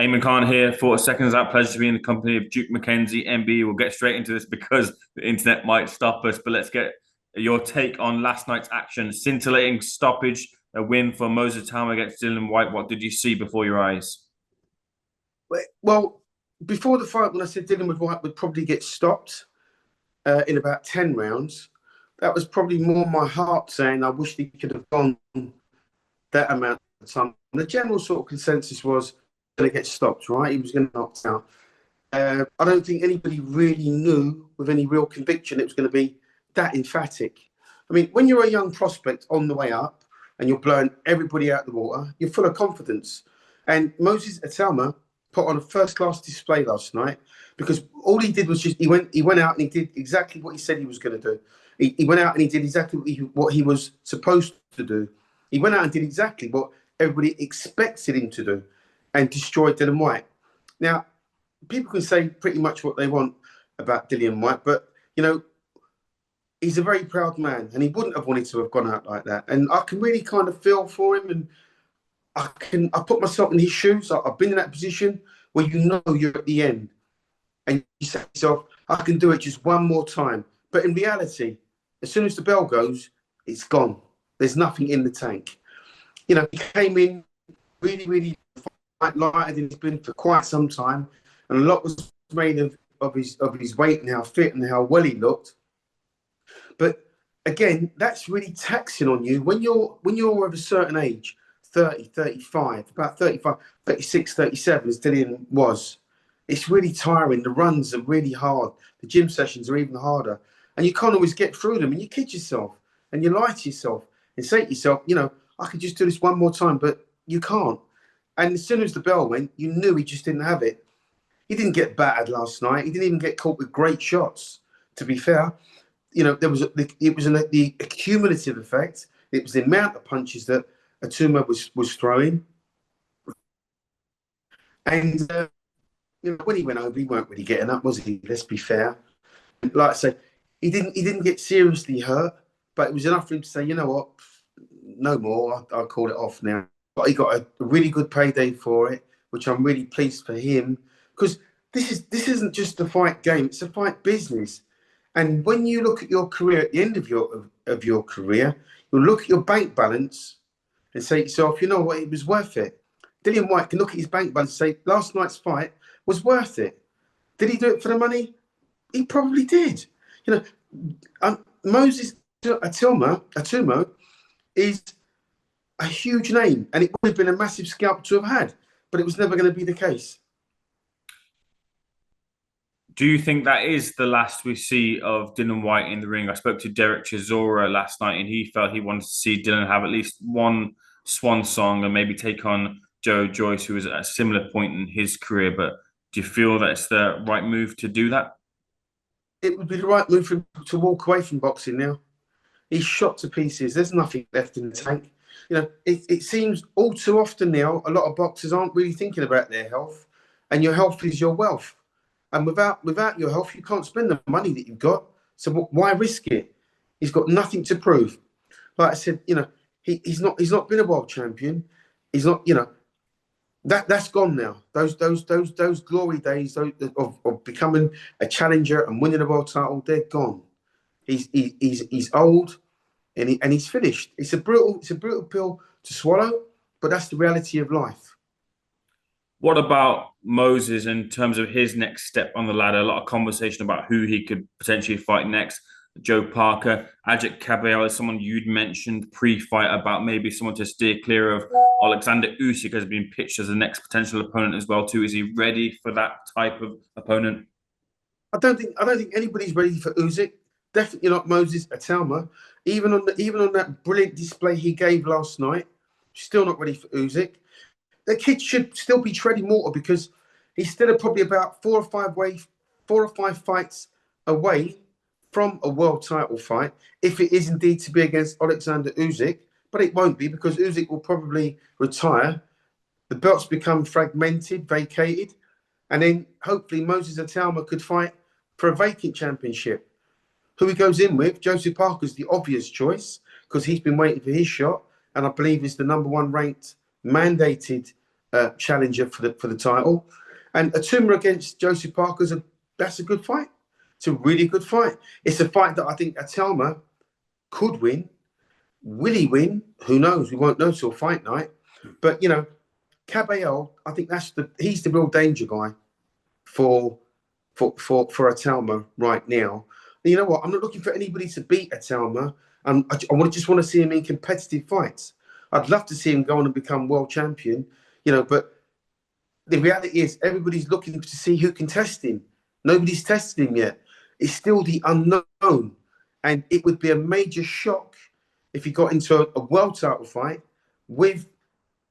Eamon Khan here. 40 seconds out. Pleasure to be in the company of Duke McKenzie, MB. We'll get straight into this because the internet might stop us. But let's get your take on last night's action. Scintillating stoppage, a win for Moses Itauma against Dillian Whyte. What did you see before your eyes? Well, before the fight, when I said Dillian Whyte would probably get stopped in about 10 rounds, that was probably more my heart saying I wish he could have gone that amount of time. The general sort of consensus was going to get stopped, right? He was going to knock out. I don't think anybody really knew with any real conviction it was going to be that emphatic. I mean, when you're a young prospect on the way up and you're blowing everybody out the water, you're full of confidence. And Moses Itauma put on a first-class display last night because all he did was just he went out and he did exactly what he said he was going to do. He went out and he did exactly what he was supposed to do. He went out and did exactly what everybody expected him to do and destroyed Dillian Whyte. Now, people can say pretty much what they want about Dillian Whyte, but, you know, he's a very proud man and he wouldn't have wanted to have gone out like that. And I can really kind of feel for him, and I put myself in his shoes. I've been in that position where you know you're at the end and you say to yourself, I can do it just one more time. But in reality, as soon as the bell goes, it's gone. There's nothing in the tank. You know, he came in really, really lighter than he's been for quite some time, and a lot was made of his weight and how fit and how well he looked. But again, that's really taxing on you when you're of a certain age, 30, 35, about 35, 36, 37, as Dillian was. It's really tiring. The runs are really hard. The gym sessions are even harder. And you can't always get through them. And you kid yourself and you lie to yourself and say to yourself, you know, I could just do this one more time, but you can't. And as soon as the bell went, you knew he just didn't have it. He didn't get battered last night. He didn't even get caught with great shots, to be fair. You know, it was the accumulative effect. It was the amount of punches that Itauma was throwing. And, you know, when he went over, he weren't really getting up, was he? Let's be fair. Like I say, he didn't get seriously hurt, but it was enough for him to say, you know what, no more. I'll call it off now. But he got a really good payday for it, which I'm really pleased for him, because this isn't just a fight game; it's a fight business. And when you look at your career at the end of your career, you'll look at your bank balance and say to yourself, you know what, it was worth it. Dillian Whyte can look at his bank balance and say, last night's fight was worth it. Did he do it for the money? He probably did. You know, Moses Itauma is a huge name, and it would have been a massive scalp to have had, but it was never going to be the case. Do you think that is the last we see of Dillian Whyte in the ring? I spoke to Derek Chisora last night, and he felt he wanted to see Dillian have at least one swan song and maybe take on Joe Joyce, who was at a similar point in his career. But do you feel that it's the right move to do that? It would be the right move for him to walk away from boxing now. He's shot to pieces. There's nothing left in the tank. You know, it seems all too often now, a lot of boxers aren't really thinking about their health, and your health is your wealth. And without your health, you can't spend the money that you've got. So why risk it? He's got nothing to prove. Like I said, you know, he's not been a world champion. He's not, you know, that's gone now. Those glory days of becoming a challenger and winning a world title, they're gone. He's old, and he's finished. It's a brutal pill to swallow, but that's the reality of life. What about Moses in terms of his next step on the ladder? A lot of conversation about who he could potentially fight next. Joe Parker, Ajit Caballero is someone you'd mentioned pre-fight about maybe someone to steer clear of. Alexander Usyk has been pitched as the next potential opponent as well too. Is he ready for that type of opponent? I don't think anybody's ready for Usyk. Definitely not Moses Itauma. Even on that brilliant display he gave last night, still not ready for Usyk. The kid should still be treading water because he's still probably about four or five fights away from a world title fight, if it is indeed to be against Alexander Usyk. But it won't be because Usyk will probably retire. The belts become fragmented, vacated, and then hopefully Moses Itauma could fight for a vacant championship. Who he goes in with, Joseph Parker's the obvious choice because he's been waiting for his shot, and I believe is the number one ranked mandated challenger for the title. And Itauma against Joseph Parker, that's a good fight. It's a really good fight. It's a fight that I think Itauma could win. Will he win? Who knows? We won't know till fight night. But, you know, Cabello, I think he's the real danger guy for Itauma right now. And you know what? I'm not looking for anybody to beat Itauma. I just want to see him in competitive fights. I'd love to see him go on and become world champion, you know, but the reality is everybody's looking to see who can test him. Nobody's tested him yet. It's still the unknown. And it would be a major shock if he got into a world title fight with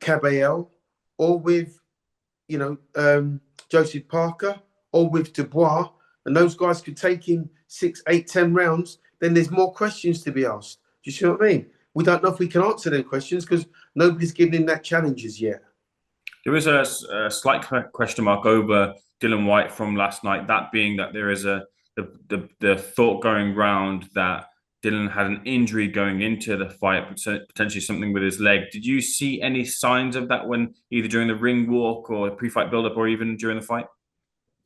Cabello or with, you know, Joseph Parker or with Dubois, and those guys could take him 6, 8, 10 rounds, then there's more questions to be asked. Do you see what I mean? We don't know if we can answer them questions because nobody's given him that challenges yet. There is a slight question mark over Dillian Whyte from last night, that being that there is the thought going round that Dillian had an injury going into the fight, potentially something with his leg. Did you see any signs of that when either during the ring walk or pre-fight build-up or even during the fight?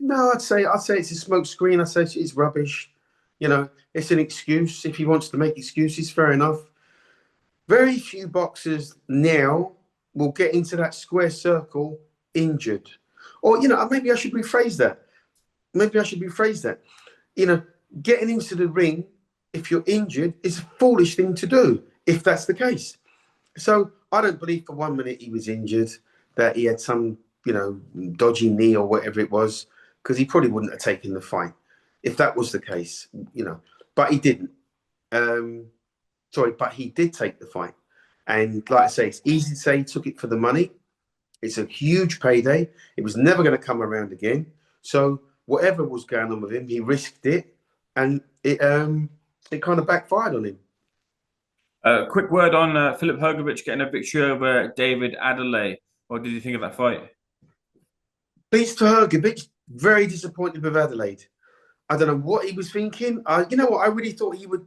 No, I'd say it's a smoke screen. I'd say it's rubbish. You know, it's an excuse. If he wants to make excuses, fair enough. Very few boxers now will get into that square circle injured. Or, you know, maybe I should rephrase that. You know, getting into the ring, if you're injured, is a foolish thing to do, if that's the case. So I don't believe for 1 minute he was injured, that he had some, you know, dodgy knee or whatever it was, because he probably wouldn't have taken the fight if that was the case, you know. But he didn't. But he did take the fight. And like I say, it's easy to say he took it for the money. It's a huge payday. It was never going to come around again. So whatever was going on with him, he risked it, and it kind of backfired on him. Quick word on Filip Hrgović getting a victory over David Adelaide. What did you think of that fight? Pleased for Hrgović. Very disappointed with Adelaide. I don't know what he was thinking. You know what? I really thought he would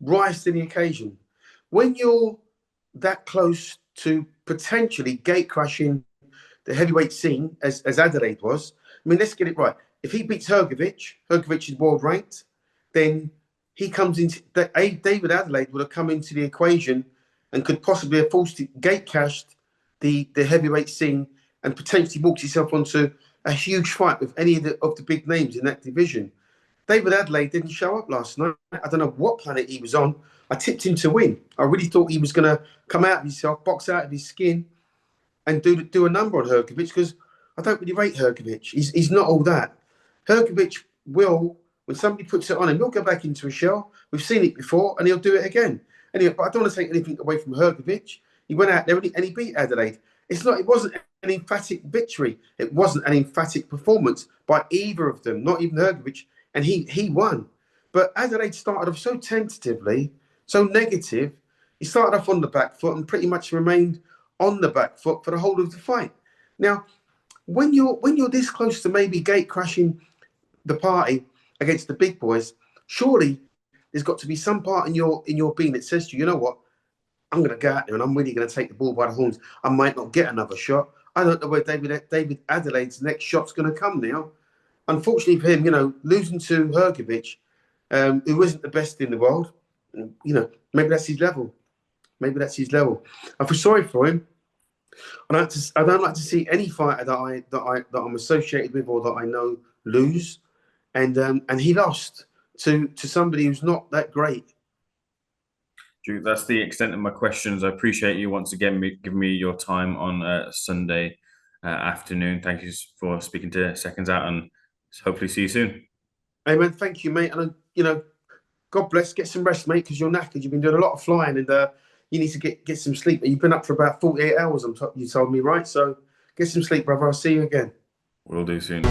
rise to the occasion. When you're that close to potentially gate crashing the heavyweight scene, as Adelaide was, I mean, let's get it right. If he beats Hrgović is world ranked, then he comes into David Adelaide would have come into the equation and could possibly have forced gate cashed the heavyweight scene and potentially walked himself onto a huge fight with any of the big names in that division. David Adelaide didn't show up last night. I don't know what planet he was on. I tipped him to win. I really thought he was going to come out of himself, box out of his skin, and do a number on Hrgović, because I don't really rate Hrgović. He's not all that. Hrgović will, when somebody puts it on him, he'll go back into a shell. We've seen it before, and he'll do it again. Anyway, but I don't want to take anything away from Hrgović. He went out there and he beat Adelaide. It wasn't an emphatic victory. It wasn't an emphatic performance by either of them, not even Hrgović, and he won. But Adelaide started off so tentatively, so negative. He started off on the back foot and pretty much remained on the back foot for the whole of the fight. Now, when you're this close to maybe gate crashing the party against the big boys, surely there's got to be some part in your being that says to you, you know what, I'm going to go out there and I'm really going to take the bull by the horns. I might not get another shot. I don't know where David Adelaide's next shot's going to come now. Unfortunately for him, you know, losing to Hrgović, who isn't the best in the world, you know, maybe that's his level. I feel sorry for him. I don't like to see any fighter that I'm associated with or that I know lose, and he lost to somebody who's not that great. Drew, that's the extent of my questions. I appreciate you once again giving me your time on Sunday afternoon. Thank you for speaking to Seconds Out, and hopefully see you soon. Hey man, thank you, mate. And you know, God bless. Get some rest, mate, because you're knackered. You've been doing a lot of flying, and you need to get some sleep. You've been up for about 48 hours. You told me, right? So get some sleep, brother. I'll see you again. We'll do soon.